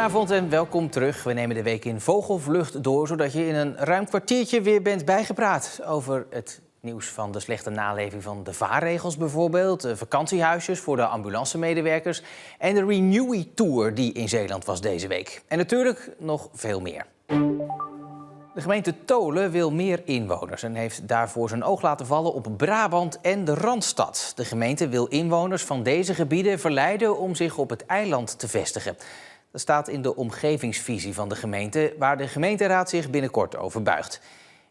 Goedenavond en welkom terug. We nemen de week in vogelvlucht door, zodat je in een ruim kwartiertje weer bent bijgepraat over het nieuws van de slechte naleving van de vaarregels bijvoorbeeld, de vakantiehuisjes voor de ambulancemedewerkers en de Renewy Tour die in Zeeland was deze week. En natuurlijk nog veel meer. De gemeente Tholen wil meer inwoners en heeft daarvoor zijn oog laten vallen op Brabant en de Randstad. De gemeente wil inwoners van deze gebieden verleiden om zich op het eiland te vestigen. Dat staat in de omgevingsvisie van de gemeente, waar de gemeenteraad zich binnenkort over buigt.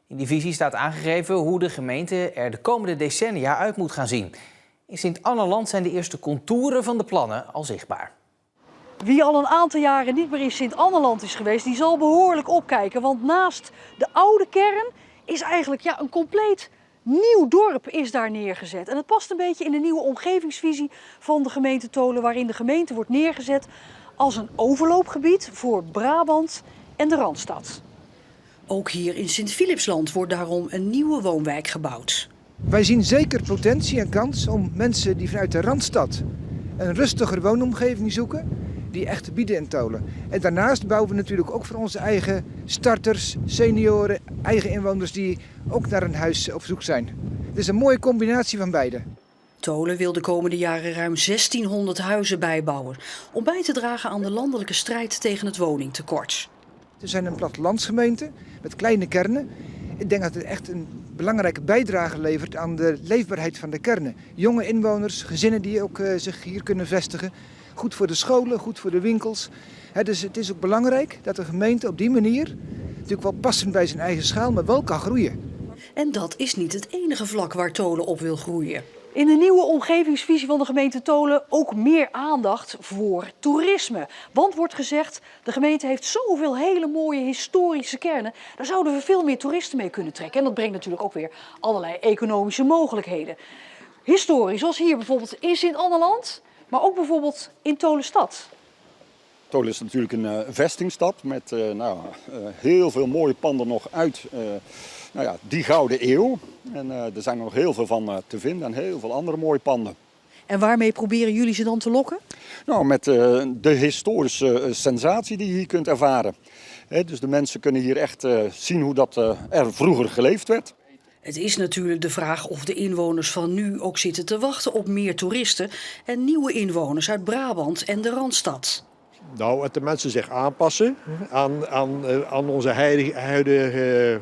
In die visie staat aangegeven hoe de gemeente er de komende decennia uit moet gaan zien. In Sint-Anneland zijn de eerste contouren van de plannen al zichtbaar. Wie al een aantal jaren niet meer in Sint-Anneland is geweest, die zal behoorlijk opkijken. Want naast de oude kern is eigenlijk een compleet nieuw dorp is daar neergezet. En het past een beetje in de nieuwe omgevingsvisie van de gemeente Tholen, waarin de gemeente wordt neergezet als een overloopgebied voor Brabant en de Randstad. Ook hier in Sint-Philipsland wordt daarom een nieuwe woonwijk gebouwd. Wij zien zeker potentie en kans om mensen die vanuit de Randstad een rustiger woonomgeving zoeken, die echt bieden in Tholen. En daarnaast bouwen we natuurlijk ook voor onze eigen starters, senioren, eigen inwoners die ook naar een huis op zoek zijn. Het is een mooie combinatie van beide. Tholen wil de komende jaren ruim 1600 huizen bijbouwen om bij te dragen aan de landelijke strijd tegen het woningtekort. We zijn een plattelandsgemeente met kleine kernen. Ik denk dat het echt een belangrijke bijdrage levert aan de leefbaarheid van de kernen. Jonge inwoners, gezinnen die ook zich hier kunnen vestigen. Goed voor de scholen, goed voor de winkels. Dus het is ook belangrijk dat de gemeente op die manier, natuurlijk wel passend bij zijn eigen schaal, maar wel kan groeien. En dat is niet het enige vlak waar Tholen op wil groeien. In de nieuwe omgevingsvisie van de gemeente Tholen ook meer aandacht voor toerisme. Want wordt gezegd, de gemeente heeft zoveel hele mooie historische kernen. Daar zouden we veel meer toeristen mee kunnen trekken. En dat brengt natuurlijk ook weer allerlei economische mogelijkheden. Historisch, zoals hier bijvoorbeeld in Sint-Anneland, maar ook bijvoorbeeld in Tholenstad. Tholen is natuurlijk een vestingstad met heel veel mooie panden nog uit die Gouden Eeuw. En er zijn er nog heel veel van te vinden en heel veel andere mooie panden. En waarmee proberen jullie ze dan te lokken? Nou, met de historische sensatie die je hier kunt ervaren. Dus de mensen kunnen hier echt zien hoe dat er vroeger geleefd werd. Het is natuurlijk de vraag of de inwoners van nu ook zitten te wachten op meer toeristen en nieuwe inwoners uit Brabant en de Randstad. Nou, dat de mensen zich aanpassen aan onze huidige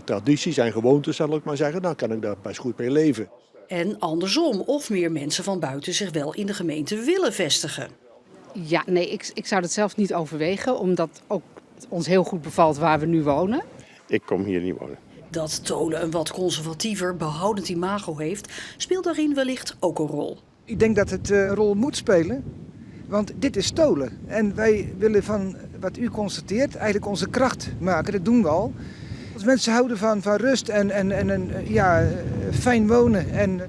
tradities en gewoontes, zal ik maar zeggen, dan kan ik daar best goed mee leven. En andersom, of meer mensen van buiten zich wel in de gemeente willen vestigen. Ja, nee, ik zou dat zelf niet overwegen, omdat ook ons heel goed bevalt waar we nu wonen. Ik kom hier niet wonen. Dat Tholen een wat conservatiever, behoudend imago heeft, speelt daarin wellicht ook een rol. Ik denk dat het een rol moet spelen. Want dit is Tholen. En wij willen van wat u constateert eigenlijk onze kracht maken. Dat doen we al. Als mensen houden van rust en fijn wonen en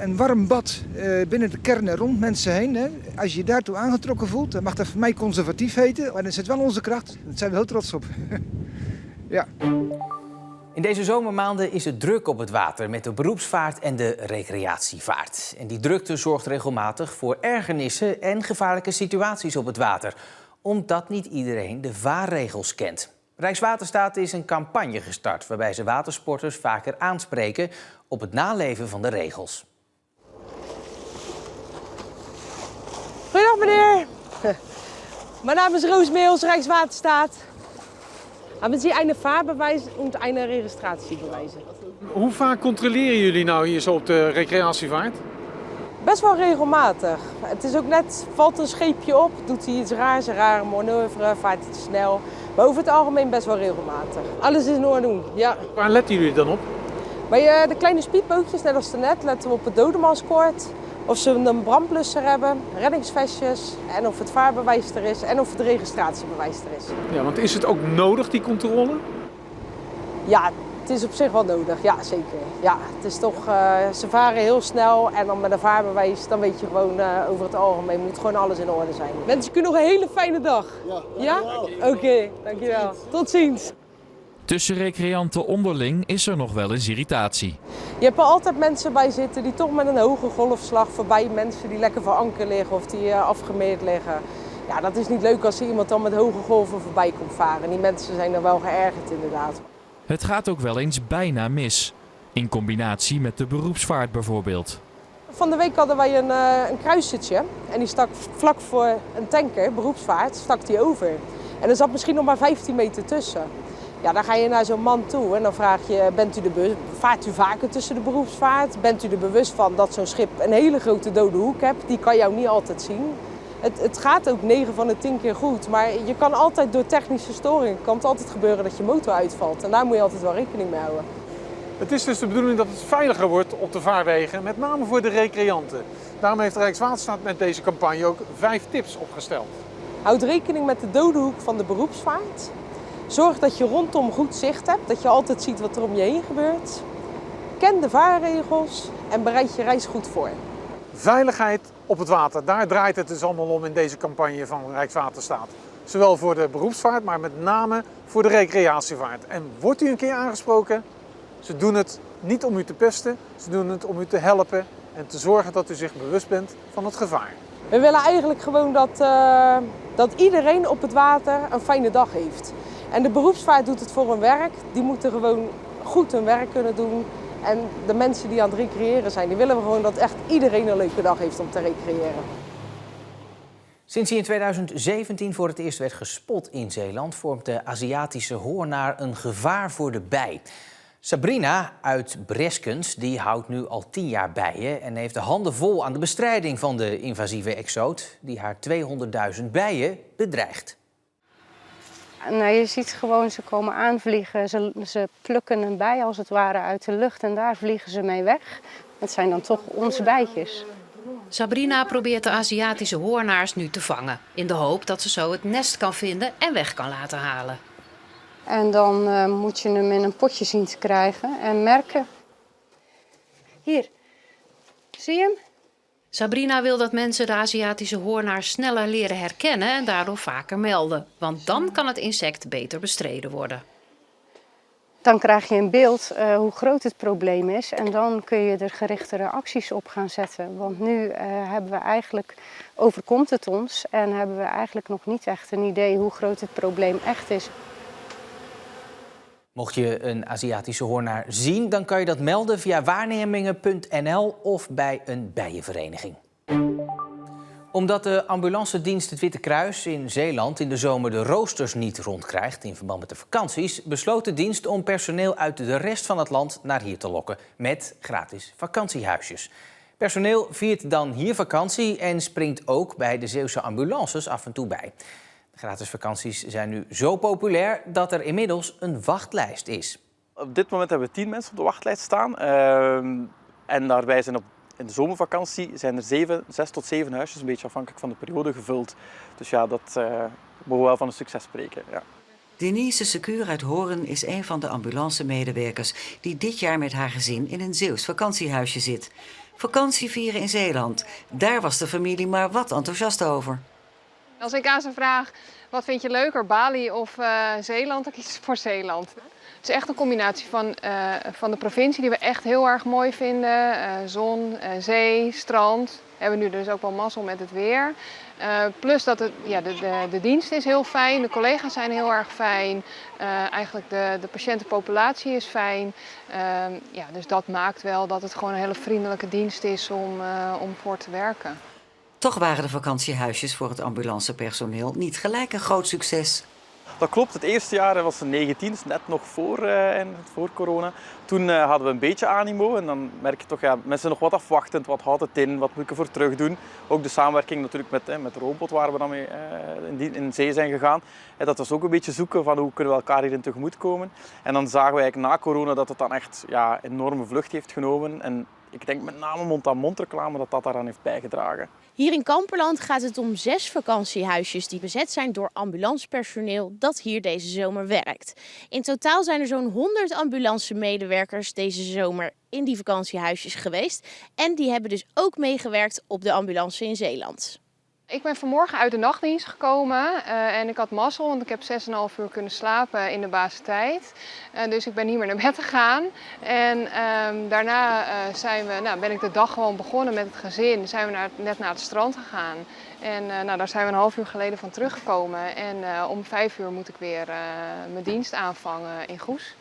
een warm bad binnen de kern en rond mensen heen. Hè. Als je je daartoe aangetrokken voelt, dan mag dat voor mij conservatief heten. Maar dan zit wel onze kracht. Daar zijn we heel trots op. Ja. In deze zomermaanden is het druk op het water met de beroepsvaart en de recreatievaart. En die drukte zorgt regelmatig voor ergernissen en gevaarlijke situaties op het water, omdat niet iedereen de vaarregels kent. Rijkswaterstaat is een campagne gestart waarbij ze watersporters vaker aanspreken op het naleven van de regels. Goedendag meneer. Mijn naam is Roos Meels, Rijkswaterstaat. Haben Sie eine Fahrbeweis und eine Registratiebeweise? Hoe vaak controleren jullie nou hier zo op de recreatievaart? Best wel regelmatig. Het is ook net, valt een scheepje op, doet hij iets raars, een rare manoeuvre, vaart hij te snel. Maar over het algemeen best wel regelmatig. Alles is in orde, ja. Waar letten jullie dan op? Bij de kleine speedbootjes, net als daarnet, letten we op het dodemanskoord. Of ze een brandblusser hebben, reddingsvestjes en of het vaarbewijs er is en of het registratiebewijs er is. Ja, want is het ook nodig, die controle? Ja, het is op zich wel nodig, ja zeker. Ja, het is toch, ze varen heel snel en dan met een vaarbewijs, dan weet je gewoon over het algemeen moet gewoon alles in orde zijn. Wens ik u nog een hele fijne dag. Ja? Oké, dankjewel. Tot ziens. Tussen recreanten onderling is er nog wel eens irritatie. Je hebt er altijd mensen bij zitten die toch met een hoge golfslag voorbij mensen die lekker voor anker liggen of die afgemeerd liggen. Ja, dat is niet leuk als er iemand dan met hoge golven voorbij komt varen. Die mensen zijn er wel geërgerd inderdaad. Het gaat ook wel eens bijna mis. In combinatie met de beroepsvaart bijvoorbeeld. Van de week hadden wij een kruisertje en die stak vlak voor een tanker, beroepsvaart, stak die over. En er zat misschien nog maar 15 meter tussen. Ja, dan ga je naar zo'n man toe en dan vraag je, vaart u vaker tussen de beroepsvaart? Bent u er bewust van dat zo'n schip een hele grote dode hoek hebt? Die kan jou niet altijd zien. Het gaat ook 9 van de 10 keer goed, maar je kan altijd door technische storingen, kan het altijd gebeuren dat je motor uitvalt. En daar moet je altijd wel rekening mee houden. Het is dus de bedoeling dat het veiliger wordt op de vaarwegen, met name voor de recreanten. Daarom heeft Rijkswaterstaat met deze campagne ook 5 tips opgesteld. Houd rekening met de dode hoek van de beroepsvaart. Zorg dat je rondom goed zicht hebt, dat je altijd ziet wat er om je heen gebeurt. Ken de vaarregels en bereid je reis goed voor. Veiligheid op het water, daar draait het dus allemaal om in deze campagne van Rijkswaterstaat. Zowel voor de beroepsvaart, maar met name voor de recreatievaart. En wordt u een keer aangesproken? Ze doen het niet om u te pesten, ze doen het om u te helpen en te zorgen dat u zich bewust bent van het gevaar. We willen eigenlijk gewoon dat iedereen op het water een fijne dag heeft. En de beroepsvaart doet het voor hun werk. Die moeten gewoon goed hun werk kunnen doen. En de mensen die aan het recreëren zijn, die willen we gewoon dat echt iedereen een leuke dag heeft om te recreëren. Sinds hij in 2017 voor het eerst werd gespot in Zeeland, vormt de Aziatische hoornaar een gevaar voor de bij. Sabrina uit Breskens die houdt nu al 10 jaar bijen en heeft de handen vol aan de bestrijding van de invasieve exoot die haar 200.000 bijen bedreigt. Nou, je ziet gewoon, ze komen aanvliegen, ze plukken een bij als het ware uit de lucht en daar vliegen ze mee weg. Het zijn dan toch onze bijtjes. Sabrina probeert de Aziatische hoornaars nu te vangen, in de hoop dat ze zo het nest kan vinden en weg kan laten halen. En dan moet je hem in een potje zien te krijgen en merken. Hier, zie je hem? Sabrina wil dat mensen de Aziatische hoornaars sneller leren herkennen en daardoor vaker melden. Want dan kan het insect beter bestreden worden. Dan krijg je in beeld hoe groot het probleem is en dan kun je er gerichtere acties op gaan zetten. Want nu hebben we eigenlijk, overkomt het ons en hebben we eigenlijk nog niet echt een idee hoe groot het probleem echt is. Mocht je een Aziatische hoornaar zien, dan kan je dat melden via waarnemingen.nl of bij een bijenvereniging. Omdat de ambulancedienst het Witte Kruis in Zeeland in de zomer de roosters niet rondkrijgt in verband met de vakanties, besloot de dienst om personeel uit de rest van het land naar hier te lokken met gratis vakantiehuisjes. Personeel viert dan hier vakantie en springt ook bij de Zeeuwse ambulances af en toe bij. De gratis vakanties zijn nu zo populair dat er inmiddels een wachtlijst is. Op dit moment hebben we 10 mensen op de wachtlijst staan. En daarbij zijn in de zomervakantie zijn er 6 tot 7 huisjes, een beetje afhankelijk van de periode, gevuld. Dus ja, dat mogen we wel van een succes spreken. Ja. Denise Secuur uit Horen is een van de ambulancemedewerkers die dit jaar met haar gezin in een Zeeuws vakantiehuisje zit. Vakantie vieren in Zeeland. Daar was de familie maar wat enthousiast over. Als ik aan ze vraag, wat vind je leuker, Bali of Zeeland, dan kies ik voor Zeeland. Het is echt een combinatie van de provincie die we echt heel erg mooi vinden. Zon, zee, strand. We hebben nu dus ook wel mazzel met het weer. Plus dat de dienst is heel fijn, de collega's zijn heel erg fijn. Eigenlijk de patiëntenpopulatie is fijn. Dus dat maakt wel dat het gewoon een hele vriendelijke dienst is om voor te werken. Toch waren de vakantiehuisjes voor het ambulancepersoneel niet gelijk een groot succes. Dat klopt, het eerste jaar was 2019, dus net nog voor corona. Toen hadden we een beetje animo en dan merk je toch, mensen nog wat afwachtend, wat houdt het in, wat moet ik ervoor terug doen. Ook de samenwerking natuurlijk met Robot waar we dan mee in zee zijn gegaan. Dat was ook een beetje zoeken van hoe kunnen we elkaar hierin tegemoet komen. En dan zagen we eigenlijk na corona dat het dan echt enorme vlucht heeft genomen. En ik denk met name mond-aan-mond reclame dat daaraan heeft bijgedragen. Hier in Kamperland gaat het om 6 vakantiehuisjes die bezet zijn door ambulancepersoneel dat hier deze zomer werkt. In totaal zijn er zo'n 100 ambulancemedewerkers deze zomer in die vakantiehuisjes geweest. En die hebben dus ook meegewerkt op de ambulance in Zeeland. Ik ben vanmorgen uit de nachtdienst gekomen en ik had mazzel, want ik heb 6,5 uur kunnen slapen in de basistijd. Dus ik ben niet meer naar bed gegaan. En daarna ben ik de dag gewoon begonnen met het gezin. Zijn we net naar het strand gegaan. En daar zijn we een half uur geleden van teruggekomen. En om 5 uur moet ik weer mijn dienst aanvangen in Goes.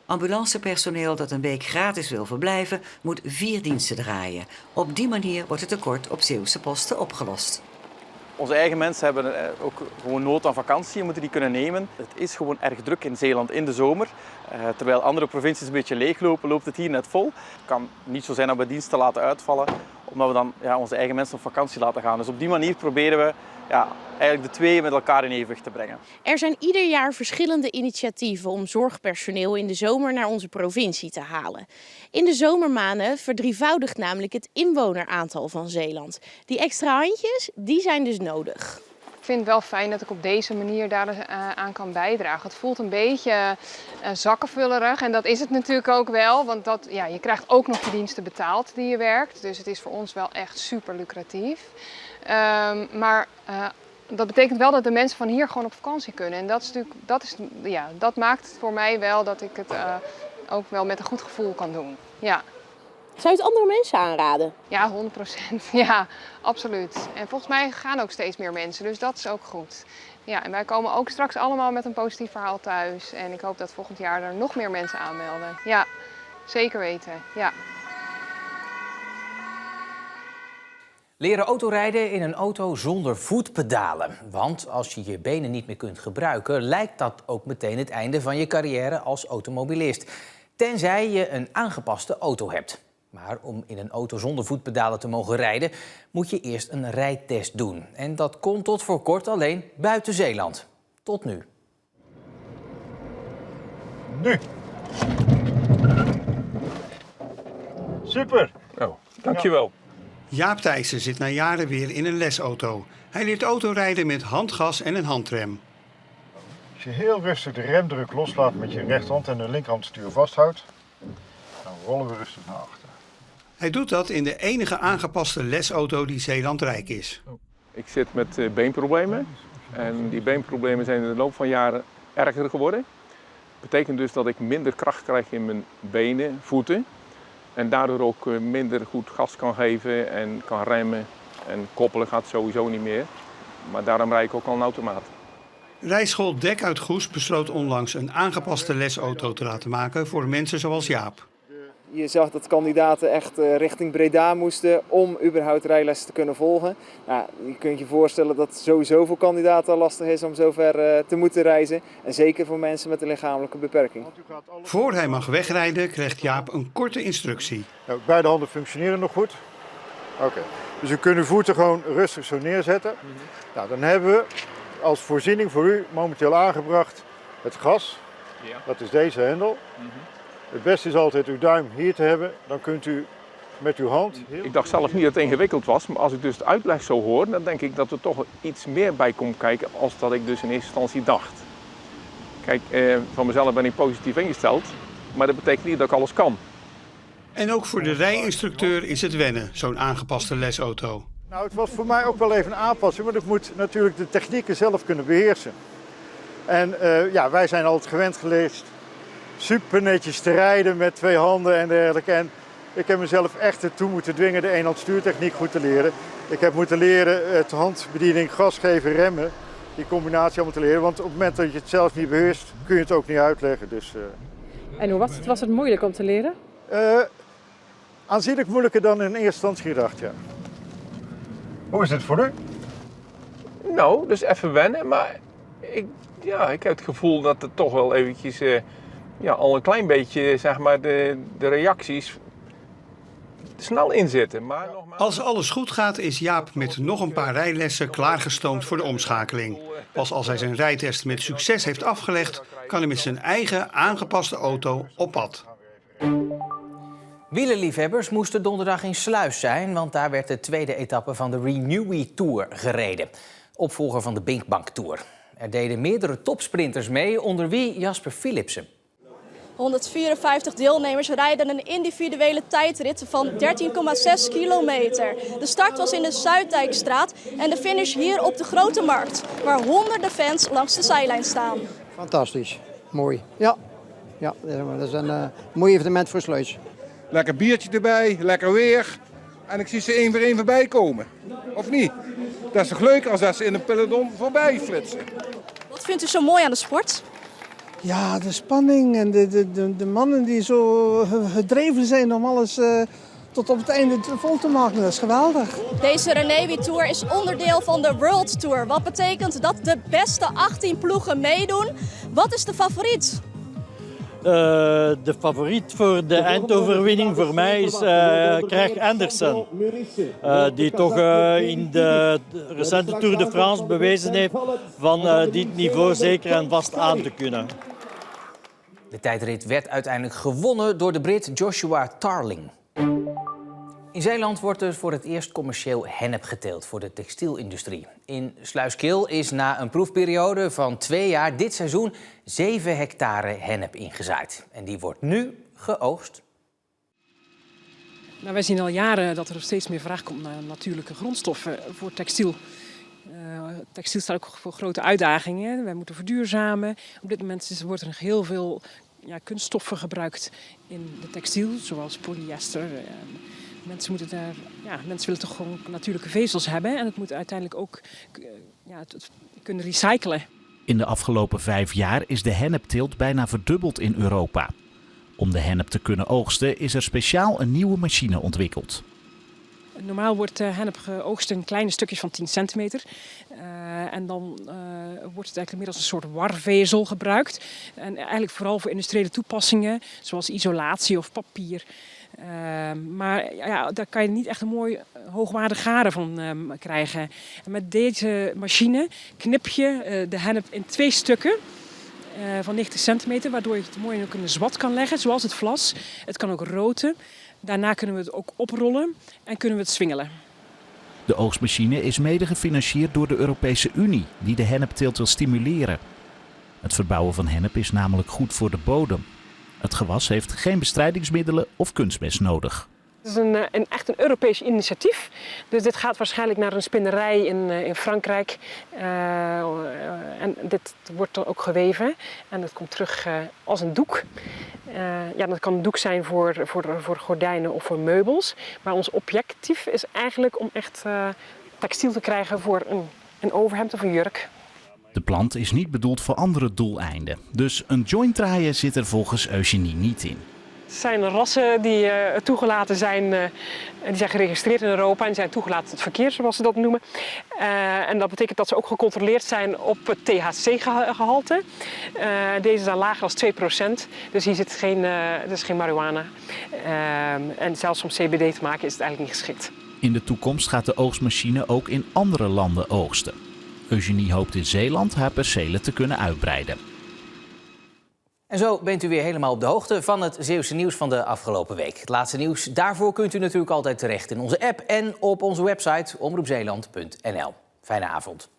Ambulancepersoneel dat een week gratis wil verblijven, moet 4 diensten draaien. Op die manier wordt het tekort op Zeeuwse posten opgelost. Onze eigen mensen hebben ook gewoon nood aan vakantie en moeten die kunnen nemen. Het is gewoon erg druk in Zeeland in de zomer. Terwijl andere provincies een beetje leeglopen, loopt het hier net vol. Het kan niet zo zijn dat we diensten laten uitvallen, omdat we dan onze eigen mensen op vakantie laten gaan. Dus op die manier proberen we eigenlijk de twee met elkaar in evenwicht te brengen. Er zijn ieder jaar verschillende initiatieven om zorgpersoneel in de zomer naar onze provincie te halen. In de zomermaanden verdrievoudigt namelijk het inwoneraantal van Zeeland. Die extra handjes, die zijn dus nodig. Ik vind het wel fijn dat ik op deze manier daar aan kan bijdragen. Het voelt een beetje zakkenvullerig en dat is het natuurlijk ook wel. Want je krijgt ook nog de diensten betaald die je werkt. Dus het is voor ons wel echt super lucratief. Maar dat betekent wel dat de mensen van hier gewoon op vakantie kunnen. En dat maakt het voor mij wel dat ik het ook wel met een goed gevoel kan doen. Ja. Zou je het andere mensen aanraden? Ja, 100%. Ja, absoluut. En volgens mij gaan ook steeds meer mensen, dus dat is ook goed. Ja, en wij komen ook straks allemaal met een positief verhaal thuis. En ik hoop dat volgend jaar er nog meer mensen aanmelden. Ja, zeker weten. Ja. Leren autorijden in een auto zonder voetpedalen. Want als je je benen niet meer kunt gebruiken, lijkt dat ook meteen het einde van je carrière als automobilist. Tenzij je een aangepaste auto hebt. Maar om in een auto zonder voetpedalen te mogen rijden, moet je eerst een rijtest doen. En dat kon tot voor kort alleen buiten Zeeland. Tot nu. Nu. Super. Oh, dankjewel. Jaap Thijssen zit na jaren weer in een lesauto. Hij leert autorijden met handgas en een handrem. Als je heel rustig de remdruk loslaat met je rechterhand en de linkerhand stuur vasthoudt, dan rollen we rustig naar achter. Hij doet dat in de enige aangepaste lesauto die Zeeland rijk is. Ik zit met beenproblemen en die beenproblemen zijn in de loop van jaren erger geworden. Dat betekent dus dat ik minder kracht krijg in mijn benen, voeten. En daardoor ook minder goed gas kan geven en kan remmen. En koppelen gaat sowieso niet meer. Maar daarom rijd ik ook al een automaat. Rijschool Dek uit Goes besloot onlangs een aangepaste lesauto te laten maken voor mensen zoals Jaap. Je zag dat kandidaten echt richting Breda moesten om überhaupt rijlessen te kunnen volgen. Nou, je kunt je voorstellen dat het sowieso voor kandidaten al lastig is om zover te moeten reizen. En zeker voor mensen met een lichamelijke beperking. Voor hij mag wegrijden krijgt Jaap een korte instructie. Nou, beide handen functioneren nog goed. Oké. Dus u kunt uw voeten gewoon rustig zo neerzetten. Nou, dan hebben we als voorziening voor u momenteel aangebracht het gas. Ja. Dat is deze hendel. Het beste is altijd uw duim hier te hebben. Dan kunt u met uw hand... Ik dacht zelf niet dat het ingewikkeld was, maar als ik dus het uitleg zo hoor, dan denk ik dat er toch iets meer bij komt kijken als dat ik dus in eerste instantie dacht. Kijk, van mezelf ben ik positief ingesteld, maar dat betekent niet dat ik alles kan. En ook voor de rijinstructeur is het wennen, zo'n aangepaste lesauto. Nou, het was voor mij ook wel even een aanpassing, want ik moet natuurlijk de technieken zelf kunnen beheersen. En wij zijn altijd gewend geweest super netjes te rijden met 2 handen en dergelijke. En ik heb mezelf echt ertoe moeten dwingen de eenhandstuurtechniek goed te leren. Ik heb moeten leren het handbediening, gas geven, remmen, die combinatie allemaal te leren. Want op het moment dat je het zelf niet beheerst, kun je het ook niet uitleggen. Dus, En hoe was het moeilijk om te leren? Aanzienlijk moeilijker dan in eerste instantie gedacht, ja. Hoe is het voor u? Nou, dus even wennen, maar ik heb het gevoel dat het toch wel eventjes al een klein beetje, zeg maar, de reacties snel inzitten. Maar Als alles goed gaat is Jaap met nog een paar rijlessen klaargestoomd voor de omschakeling. Pas als hij zijn rijtest met succes heeft afgelegd, kan hij met zijn eigen aangepaste auto op pad. Wielerliefhebbers moesten donderdag in Sluis zijn, want daar werd de tweede etappe van de Renewy Tour gereden. Opvolger van de Binkbank Tour. Er deden meerdere topsprinters mee, onder wie Jasper Philipsen. 154 deelnemers rijden een individuele tijdrit van 13,6 kilometer. De start was in de Zuiddijkstraat en de finish hier op de Grote Markt, waar honderden fans langs de zijlijn staan. Fantastisch, mooi. Ja, dat is een mooi evenement voor Sluis. Lekker biertje erbij, lekker weer. En ik zie ze één voor één voorbij komen. Of niet? Dat is toch leuk als dat ze in een peloton voorbij flitsen. Wat vindt u zo mooi aan de sport? Ja, de spanning en de mannen die zo gedreven zijn om alles tot op het einde vol te maken. Dat is geweldig. Deze Renewi Tour is onderdeel van de World Tour. Wat betekent dat de beste 18 ploegen meedoen. Wat is de favoriet? De favoriet voor de eindoverwinning voor mij is Craig Anderson. Die toch in de recente Tour de France bewezen heeft van dit niveau zeker en vast aan te kunnen. De tijdrit werd uiteindelijk gewonnen door de Brit Joshua Tarling. In Zeeland wordt er voor het eerst commercieel hennep geteeld voor de textielindustrie. In Sluiskil is na een proefperiode van 2 jaar dit seizoen 7 hectare hennep ingezaaid. En die wordt nu geoogst. Nou, wij zien al jaren dat er steeds meer vraag komt naar natuurlijke grondstoffen voor textiel. Textiel staat ook voor grote uitdagingen. Wij moeten verduurzamen. Op dit moment wordt er nog heel veel kunststoffen gebruikt in de textiel, zoals polyester. Mensen willen toch gewoon natuurlijke vezels hebben en het moet uiteindelijk ook kunnen recyclen. In de afgelopen 5 jaar is de hennepteelt bijna verdubbeld in Europa. Om de hennep te kunnen oogsten is er speciaal een nieuwe machine ontwikkeld. Normaal wordt hennep geoogst in kleine stukjes van 10 centimeter. En dan wordt het eigenlijk meer als een soort warvezel gebruikt. En eigenlijk vooral voor industriële toepassingen, zoals isolatie of papier. Maar daar kan je niet echt een mooi hoogwaardig garen van krijgen. En met deze machine knip je de hennep in 2 stukken van 90 centimeter, waardoor je het mooi ook in een zwat kan leggen, zoals het vlas. Het kan ook roten. Daarna kunnen we het ook oprollen en kunnen we het zwingelen. De oogstmachine is mede gefinancierd door de Europese Unie, die de hennepteelt wil stimuleren. Het verbouwen van hennep is namelijk goed voor de bodem. Het gewas heeft geen bestrijdingsmiddelen of kunstmest nodig. Het is echt een Europees initiatief. Dus dit gaat waarschijnlijk naar een spinnerij in Frankrijk. En dit wordt dan ook geweven. En dat komt terug als een doek. Dat kan een doek zijn voor gordijnen of voor meubels. Maar ons objectief is eigenlijk om echt textiel te krijgen voor een overhemd of een jurk. De plant is niet bedoeld voor andere doeleinden. Dus een joint draaien zit er volgens Eugenie niet in. Het zijn rassen die toegelaten zijn, die zijn geregistreerd in Europa en die zijn toegelaten tot verkeer, zoals ze dat noemen. En dat betekent dat ze ook gecontroleerd zijn op het THC-gehalte. Deze zijn lager dan 2%, dus hier zit geen marihuana. En zelfs om CBD te maken is het eigenlijk niet geschikt. In de toekomst gaat de oogstmachine ook in andere landen oogsten. Eugenie hoopt in Zeeland haar percelen te kunnen uitbreiden. En zo bent u weer helemaal op de hoogte van het Zeeuwse nieuws van de afgelopen week. Het laatste nieuws, daarvoor kunt u natuurlijk altijd terecht in onze app en op onze website omroepzeeland.nl. Fijne avond.